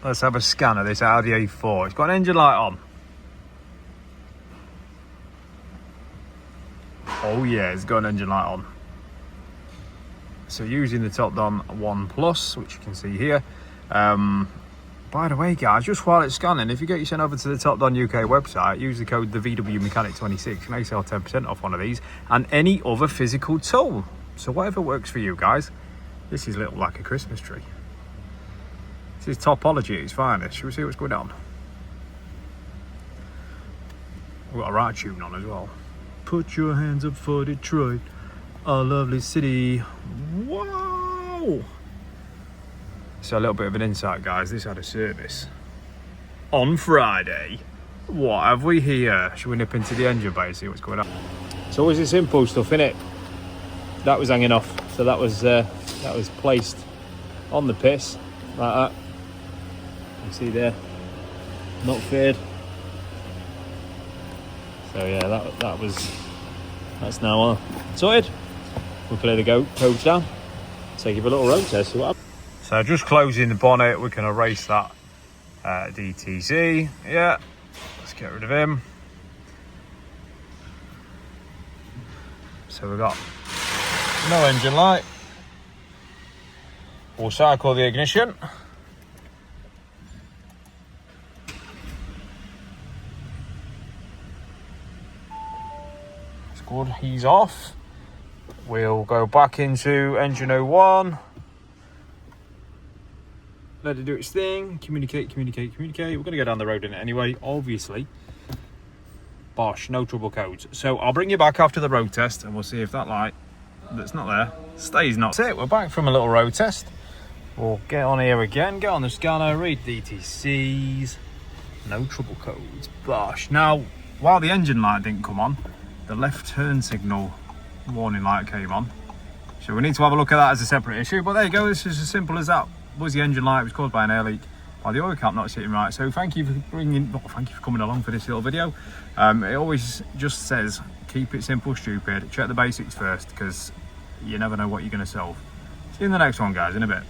Let's have a scan of this Audi A4. It's got an engine light on. Oh yeah, it's got an engine light on. So using the top down 1 Plus, which you can see here. By the way, guys, just while it's scanning, if you get you sent over to the Top Down UK website, use the code the VW Mechanic 26, you may sell 10% off one of these and any other physical tool. So whatever works for you, guys. This is little like a Christmas tree. This is topology at its finest. Shall we see what's going on? We've got a right tune on as well. Put your hands up for Detroit, a lovely city. Whoa! So a little bit of an insight, guys. This had a service on Friday. What have we here? Should we nip into the engine bay and see what's going on? It's always the simple stuff, innit? That was hanging off, so that was placed on the piss like that. You see there, not fitted. So yeah, that's now sorted. We'll play the coach down, take it for a little road test. See what happens. So just closing the bonnet, we can erase that DTC. Yeah, let's get rid of him. So we've got no engine light. We'll cycle the ignition. It's good, he's off. We'll go back into engine 01. Let it do its thing. Communicate. We're going to go down the road in it anyway, obviously. Bosh, no trouble codes. So I'll bring you back after the road test and we'll see if that light that's not there stays not. That's it, we're back from a little road test. We'll get on here again, get on the scanner, read DTCs. No trouble codes. Bosh. Now, while the engine light didn't come on, the left turn signal warning light came on. So we need to have a look at that as a separate issue. But there you go, this is as simple as that. Was the engine light was caused by an air leak, by the oil cap not sitting right. So thank you for coming along for this little video. It always just says keep it simple, stupid. Check the basics first, because you never know what you're going to solve. See you in the next one, guys, in a bit.